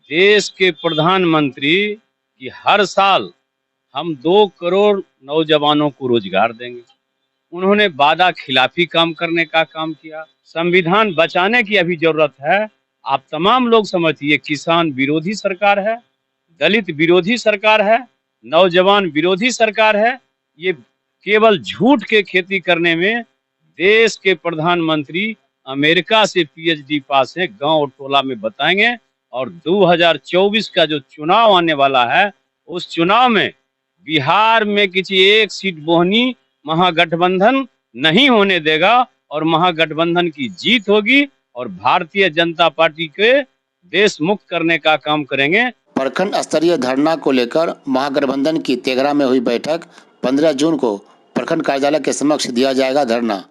देश के प्रधानमंत्री कि हर साल हम 2 करोड़ नौजवानों को रोजगार देंगे। उन्होंने वादा खिलाफी काम करने का काम किया। संविधान बचाने की अभी जरूरत है। आप तमाम लोग समझिए, किसान विरोधी सरकार है, दलित विरोधी सरकार है, नौजवान विरोधी सरकार है। ये केवल झूठ के खेती करने में देश के प्रधानमंत्री अमेरिका से पीएचडी पास है, गांव और टोला में बताएंगे। और 2024 का जो चुनाव आने वाला है, उस चुनाव में बिहार में किसी एक सीट बोहनी महागठबंधन नहीं होने देगा और महागठबंधन की जीत होगी और भारतीय जनता पार्टी के देश मुक्त करने का काम करेंगे। प्रखंड स्तरीय धरना को लेकर महागठबंधन की तेघरा में हुई बैठक 15 जून को प्रखंड कार्यालय के समक्ष दिया जाएगा धरना।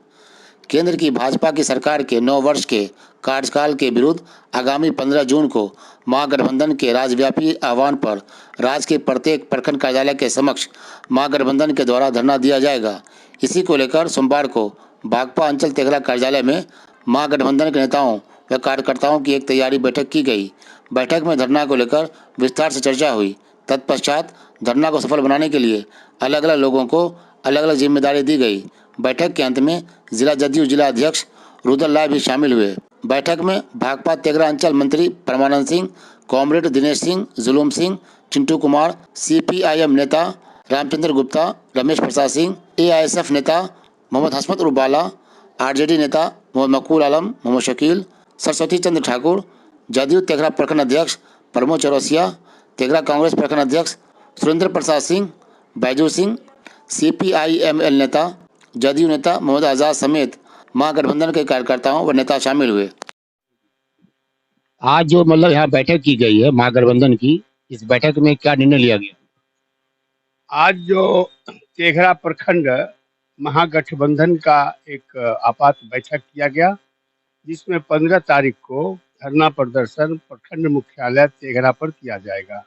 केंद्र की भाजपा की सरकार के 9 वर्ष के कार्यकाल के विरुद्ध आगामी 15 जून को महागठबंधन के राज्यव्यापी आह्वान पर राज्य के प्रत्येक प्रखंड कार्यालय के समक्ष महागठबंधन के द्वारा धरना दिया जाएगा। इसी को लेकर सोमवार को भाकपा अंचल तेघरा कार्यालय में महागठबंधन के नेताओं व कार्यकर्ताओं की एक तैयारी बैठक की गई। बैठक में धरना को लेकर विस्तार से चर्चा हुई। तत्पश्चात धरना को सफल बनाने के लिए अलग अलग लोगों को अलग अलग जिम्मेदारी दी गई। बैठक के अंत में जिला जदयू जिला अध्यक्ष रुद्रलाल भी शामिल हुए। बैठक में भाकपा तेघरा अंचल मंत्री परमानंद सिंह, कॉमरेड दिनेश सिंह, जुलूम सिंह, चिंटू कुमार, सीपीआईएम नेता रामचंद्र गुप्ता, रमेश प्रसाद सिंह, एआईएसएफ नेता मोहम्मद हसमत उर्बाला, आरजेडी नेता मोहम्मद मकबूल आलम, मोहम्मद शकील, सरस्वती चंद्र ठाकुर, जदयू तेघरा प्रखंड अध्यक्ष प्रमोद चौरसिया, तेघरा कांग्रेस प्रखंड अध्यक्ष सुरेंद्र प्रसाद सिंह, बैजू सिंह, सीपीआईएमएल नेता जदयू नेता मोहम्मद आजाद समेत महागठबंधन के कार्यकर्ताओं व नेता शामिल हुए। आज जो यहाँ बैठक की गई है महागठबंधन की, इस बैठक में क्या निर्णय लिया गया? आज जो तेघरा प्रखंड महागठबंधन का एक आपात बैठक किया गया, जिसमें 15 तारीख को धरना प्रदर्शन प्रखंड मुख्यालय तेघरा पर किया जाएगा।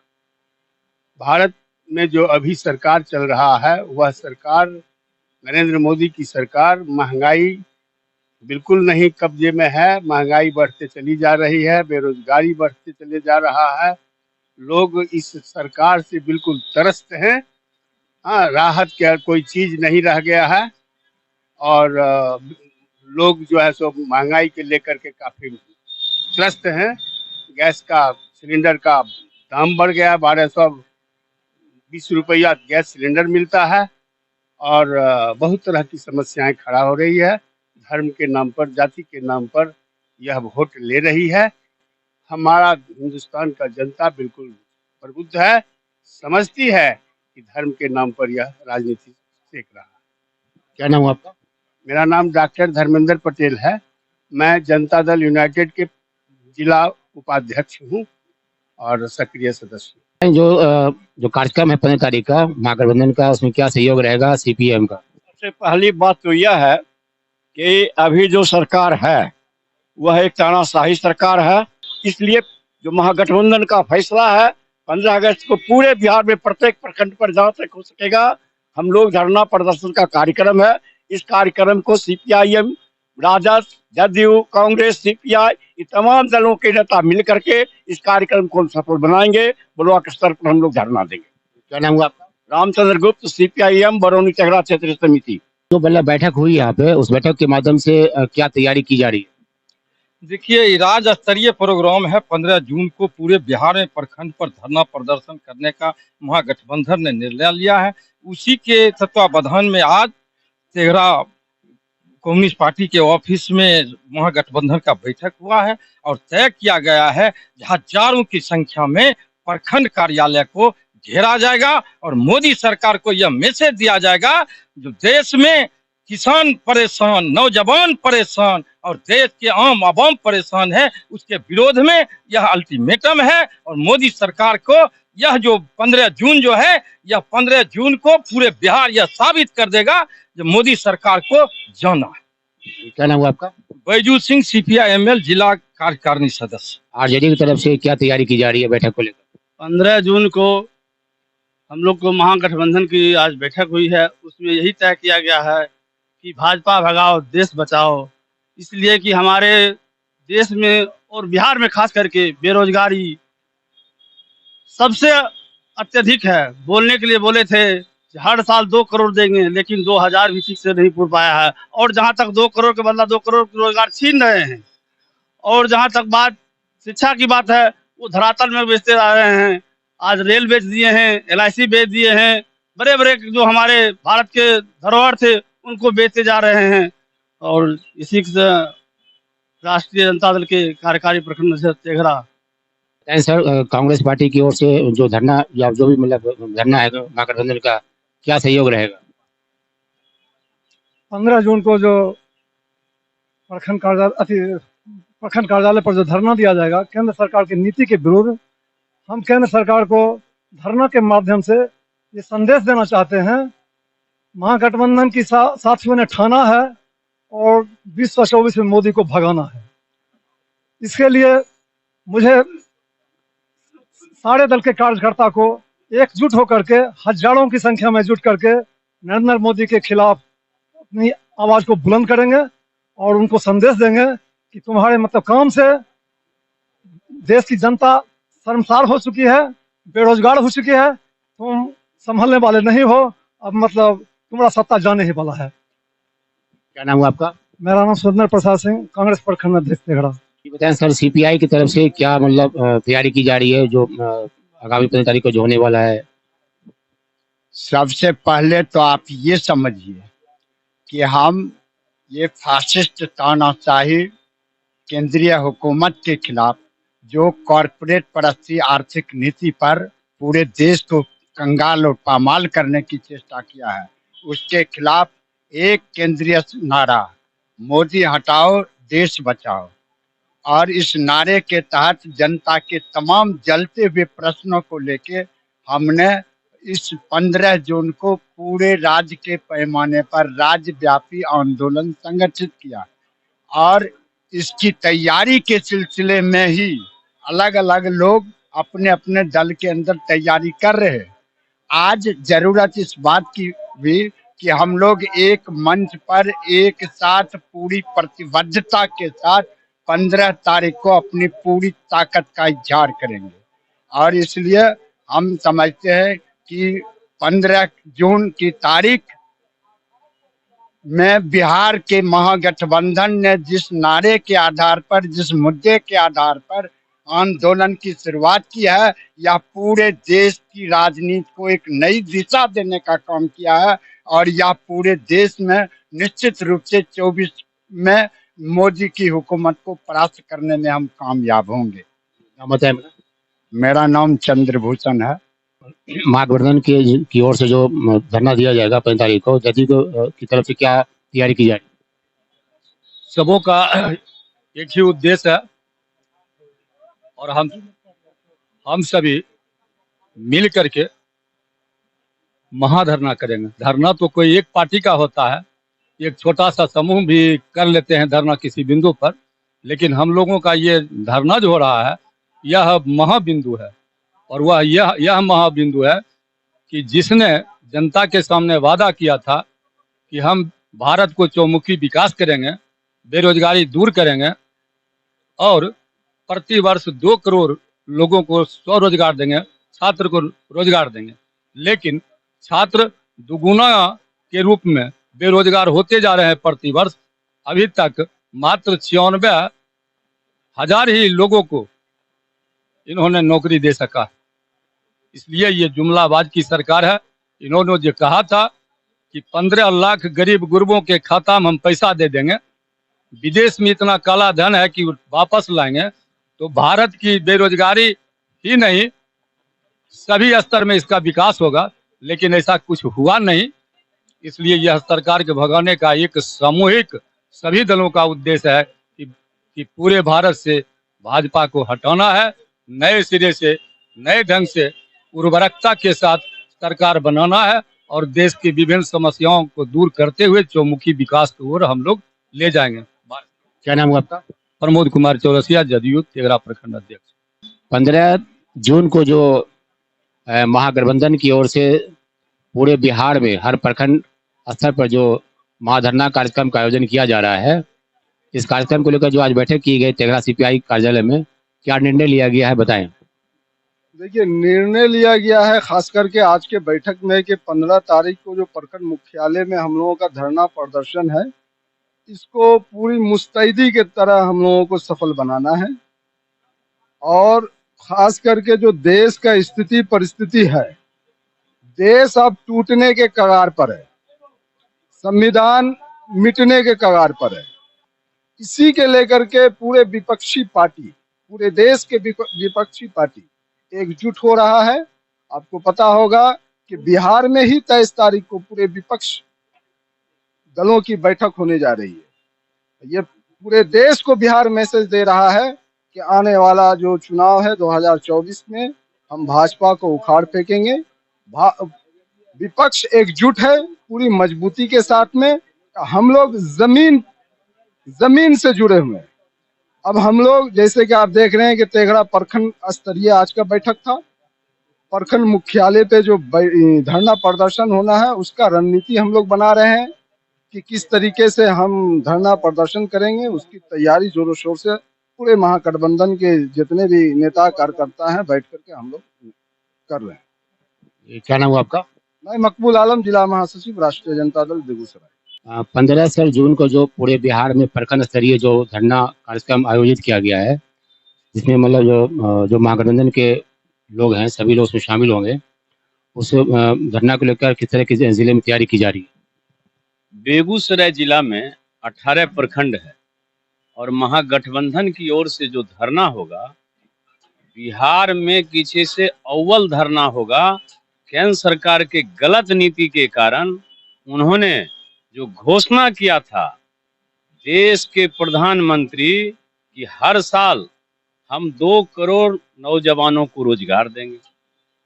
भारत में जो अभी सरकार चल रहा है, वह सरकार नरेंद्र मोदी की सरकार महंगाई बिल्कुल नहीं कब्जे में है। महंगाई बढ़ते चली जा रही है, बेरोजगारी बढ़ते चले जा रहा है। लोग इस सरकार से बिल्कुल त्रस्त हैं। हाँ, राहत क्या कोई चीज नहीं रह गया है और लोग जो है सो महंगाई के लेकर के काफी त्रस्त हैं। गैस का सिलेंडर का दाम बढ़ गया, 1220 रुपया गैस सिलेंडर मिलता है और बहुत तरह की समस्याएं खड़ा हो रही है। धर्म के नाम पर, जाति के नाम पर यह वोट ले रही है। हमारा हिंदुस्तान का जनता बिल्कुल प्रबुद्ध है, समझती है कि धर्म के नाम पर यह राजनीति सेक रहा है। क्या नाम हुआ आपका? मेरा नाम डॉक्टर धर्मेंद्र पटेल है। मैं जनता दल यूनाइटेड के जिला उपाध्यक्ष हूँ और सक्रिय सदस्य। जो कार्यक्रम है 15 तारीख का महागठबंधन का, उसमें क्या सहयोग रहेगा सीपीएम का? सबसे पहली बात तो यह है कि अभी जो सरकार है वह एक तानाशाही सरकार है। इसलिए जो महागठबंधन का फैसला है 15 अगस्त को पूरे बिहार में प्रत्येक प्रखंड पर जहाँ तक हो सकेगा हम लोग धरना प्रदर्शन का कार्यक्रम है। इस कार्यक्रम को सीपीआईएम, राजद, जदयू, कांग्रेस, सीपीआई, ये तमाम दलों के नेता मिल करके इस कार्यक्रम को सफल बनाएंगे। ब्लॉक स्तर पर हम लोग धरना देंगे। क्या नाम हुआ आपका? रामचंद्र गुप्त, सीपीआईएम बरौनी तेघरा क्षेत्रीय समिति। जो मतलब बैठक हुई यहाँ पे, उस बैठक के माध्यम से क्या तैयारी की जा रही है? देखिए, राज्य स्तरीय प्रोग्राम है। 15 जून को पूरे बिहार में प्रखंड पर धरना प्रदर्शन करने का महागठबंधन ने निर्णय लिया है। उसी के तत्वावधान में आज तेघरा कम्युनिस्ट पार्टी के ऑफिस में महागठबंधन का बैठक हुआ है और तय किया गया है हजारों की संख्या में प्रखंड कार्यालय को घेरा जाएगा और मोदी सरकार को यह मैसेज दिया जाएगा, जो देश में किसान परेशान, नौजवान परेशान और देश के आम आवाम परेशान है, उसके विरोध में यह अल्टीमेटम है। और मोदी सरकार को यह जो 15 जून जो है, यह 15 जून को पूरे बिहार यह साबित कर देगा जो मोदी सरकार को जाना है। क्या नाम हुआ आपका? बैजू सिंह, सीपीआईएमएल जिला कार्यकारिणी सदस्य। आरजेडी की तरफ से क्या तैयारी की जा रही है बैठक को लेकर? 15 जून को हम लोग को महागठबंधन की आज बैठक हुई है। उसमें यही तय किया गया है कि भाजपा भगाओ देश बचाओ, इसलिए कि हमारे देश में और बिहार में खास करके बेरोजगारी सबसे अत्यधिक है। बोलने के लिए बोले थे कि हर साल 2 करोड़ देंगे, लेकिन 2000 भी ठीक से नहीं पूर पाया है। और जहां तक 2 करोड़ के बदला 2 करोड़ रोजगार छीन रहे हैं। और जहां तक बात शिक्षा की बात है, वो धरातल में बेचते आ रहे हैं। आज रेल बेच दिए हैं, LIC बेच दिए हैं, बड़े बड़े जो हमारे भारत के धरोहर थे उनको बेचते जा रहे हैं। और इसी से राष्ट्रीय जनता दल के कार्यकारी प्रखंड अध्यक्ष तेघरा। बताएं सर, कांग्रेस पार्टी की ओर से जो धरना या जो भी मतलब धरना है महागठबंधन का, क्या सहयोग रहेगा? 15 जून को जो प्रखंड कार्यालय पर जो धरना दिया जाएगा केंद्र सरकार की नीति के विरुद्ध, हम केंद्र सरकार को धरना के माध्यम से ये संदेश देना चाहते हैं, महागठबंधन की साथियों ने ठाना है और 2024 में मोदी को भगाना है। इसके लिए मुझे सारे दल के कार्यकर्ता को एकजुट होकर के हजारों की संख्या में जुट करके नरेंद्र मोदी के खिलाफ अपनी आवाज को बुलंद करेंगे और उनको संदेश देंगे कि तुम्हारे मतलब काम से देश की जनता शर्मसार हो चुकी है, बेरोजगार हो चुकी है, तुम संभलने वाले नहीं हो, अब मतलब तुम्हारा सत्ता जाने ही वाला है। क्या नाम हुआ आपका? मेरा नाम सुरेंद्र प्रसाद सिंह, कांग्रेस प्रखंड अध्यक्ष तेघड़ा। ये बताएं सर, CPI की तरफ से क्या मतलब तैयारी की जा रही है जो आगामी 15 तारीख को जो होने वाला है? सबसे पहले तो आप ये समझिए कि हम ये फासिस्ट तानाशाही केंद्रीय हुकूमत के खिलाफ जो कॉरपोरेट परस्ती आर्थिक नीति पर पूरे देश को कंगाल और पामाल करने की चेष्टा किया है, उसके खिलाफ एक केंद्रीय नारा, मोदी हटाओ देश बचाओ। और इस नारे के तहत जनता के तमाम जलते हुए प्रश्नों को लेके हमने इस 15 जून को पूरे राज्य के पैमाने पर राज्यव्यापी आंदोलन संगठित किया। और इसकी तैयारी के सिलसिले में ही अलग अलग लोग अपने अपने दल के अंदर तैयारी कर रहे हैं। आज जरूरत इस बात की भी कि हम लोग एक मंच पर एक साथ पूरी प्रतिबद्धता के साथ 15 तारीख को अपनी पूरी ताकत का इजहार करेंगे। और इसलिए हम समझते हैं कि 15 जून की तारीख में बिहार के महागठबंधन ने जिस नारे के आधार पर, जिस मुद्दे के आधार पर आंदोलन की शुरुआत की है, यह पूरे देश की राजनीति को एक नई दिशा देने का काम किया है। और यह पूरे देश में निश्चित रूप से 24 में मोदी की हुकूमत को परास्त करने में हम कामयाब होंगे। नाम बताएं। मेरा नाम चंद्रभूषण है। महागठबंधन की ओर से जो धरना दिया जाएगा 15 तारीख को, जदयू की तरफ से क्या तैयारी की जाएगी? सबों का एक ही उद्देश्य है और हम सभी मिल करके महाधरना करेंगे। धरना तो कोई एक पार्टी का होता है, एक छोटा सा समूह भी कर लेते हैं धरना किसी बिंदु पर, लेकिन हम लोगों का ये धरना जो हो रहा है यह महाबिंदु है। और वह यह महाबिंदु है कि जिसने जनता के सामने वादा किया था कि हम भारत को चौमुखी विकास करेंगे, बेरोजगारी दूर करेंगे और प्रति वर्ष 2 करोड़ लोगों को स्वरोजगार देंगे, छात्र को रोजगार देंगे। लेकिन छात्र दुगुना के रूप में बेरोजगार होते जा रहे हैं प्रति वर्ष। अभी तक मात्र 96,000 ही लोगों को इन्होंने नौकरी दे सका है। इसलिए ये जुमलाबाज की सरकार है। इन्होंने जो कहा था कि 15 लाख गरीब गुरबों के खाता में हम पैसा दे देंगे, विदेश में इतना काला धन है कि वापस लाएंगे, तो भारत की बेरोजगारी ही नहीं सभी स्तर में इसका विकास होगा। लेकिन ऐसा कुछ हुआ नहीं। इसलिए यह सरकार के भगाने का एक सामूहिक सभी दलों का उद्देश्य है कि पूरे भारत से भाजपा को हटाना है, नए सिरे से नए ढंग से उर्वरकता के साथ सरकार बनाना है और देश की विभिन्न समस्याओं को दूर करते हुए चौमुखी विकास की ओर हम लोग ले जाएंगे। क्या नाम हुआ आपका? प्रमोद कुमार चौरसिया, जदयू तेघड़ा प्रखंड अध्यक्ष। 15 जून को जो महागठबंधन की ओर से पूरे बिहार में हर प्रखंड स्तर पर जो महाधरना कार्यक्रम का आयोजन किया जा रहा है, इस कार्यक्रम को लेकर जो आज बैठक की गई तेघड़ा CPI कार्यालय में, क्या निर्णय लिया गया है बताएं। देखिए, निर्णय लिया गया है खास करके आज के बैठक में कि 15 तारीख को जो प्रखंड मुख्यालय में हम लोगों का धरना प्रदर्शन है, इसको पूरी मुस्तैदी के तरह हम लोगों को सफल बनाना है। और खास करके जो देश का स्थिति परिस्थिति है, देश अब टूटने के कगार पर है, संविधान मिटने के कगार पर है। इसी के लेकर के पूरे विपक्षी पार्टी, पूरे देश के विपक्षी पार्टी एकजुट हो रहा है। आपको पता होगा कि बिहार में ही 23 तारीख को पूरे विपक्ष दलों की बैठक होने जा रही है। ये पूरे देश को बिहार मैसेज दे रहा है कि आने वाला जो चुनाव है 2024 में हम भाजपा को उखाड़ फेंकेंगे। विपक्ष एकजुट है पूरी मजबूती के साथ में। हम लोग जमीन से जुड़े हुए हैं। अब हम लोग जैसे कि आप देख रहे हैं कि तेघड़ा प्रखंड स्तरीय आज का बैठक था। प्रखंड मुख्यालय पे जो धरना प्रदर्शन होना है उसका रणनीति हम लोग बना रहे हैं कि किस तरीके से हम धरना प्रदर्शन करेंगे। उसकी तैयारी जोरों शोर से पूरे महागठबंधन के जितने भी नेता कार्यकर्ता हैं बैठ करके हम लोग कर रहे हैं। क्या नाम हुआ आपका? मैं मकबूल आलम, जिला महासचिव, राष्ट्रीय जनता दल, बेगूसराय। 15 जून को जो पूरे बिहार में प्रखंड स्तरीय जो धरना कार्यक्रम आयोजित किया गया है, जिसमें मतलब जो महागठबंधन के लोग हैं सभी लोग उसमें शामिल होंगे, उस धरना को लेकर किस तरह की जिले में तैयारी की जा रही है? बेगूसराय जिला में 18 प्रखंड है और महागठबंधन की ओर से जो धरना होगा, बिहार में पीछे से अव्वल धरना होगा। केंद्र सरकार के गलत नीति के कारण उन्होंने जो घोषणा किया था देश के प्रधानमंत्री कि हर साल हम 2 करोड़ नौजवानों को रोजगार देंगे,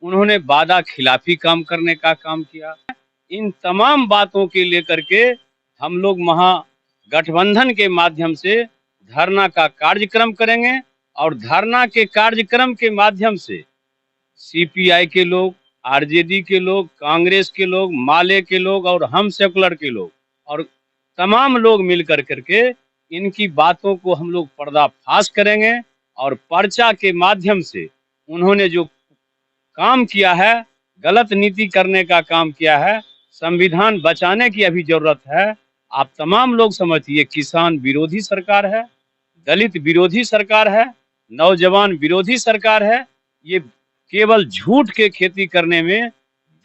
उन्होंने वादा खिलाफी काम करने का काम किया। इन तमाम बातों के लेकर के हम लोग महागठबंधन के माध्यम से धरना का कार्यक्रम करेंगे और धरना के कार्यक्रम के माध्यम से सीपीआई के लोग, आरजेडी के लोग, कांग्रेस के लोग, माले के लोग और हम सेकुलर के लोग और तमाम लोग मिलकर करके इनकी बातों को हम लोग पर्दाफाश करेंगे और पर्चा के माध्यम से उन्होंने जो काम किया है, गलत नीति करने का काम किया है, संविधान बचाने की अभी जरूरत है। आप तमाम लोग समझिए, किसान विरोधी सरकार है, दलित विरोधी सरकार है, नौजवान विरोधी सरकार है। ये केवल झूठ के खेती करने में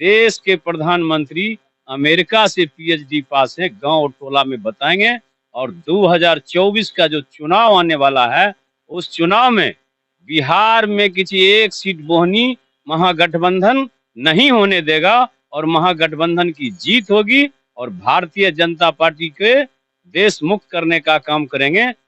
देश के प्रधानमंत्री अमेरिका से पीएचडी पास है, गांव और टोला में बताएंगे। और 2024 का जो चुनाव आने वाला है, उस चुनाव में बिहार में किसी एक सीट बोहनी महागठबंधन नहीं होने देगा और महागठबंधन की जीत होगी और भारतीय जनता पार्टी के देश मुक्त करने का काम करेंगे।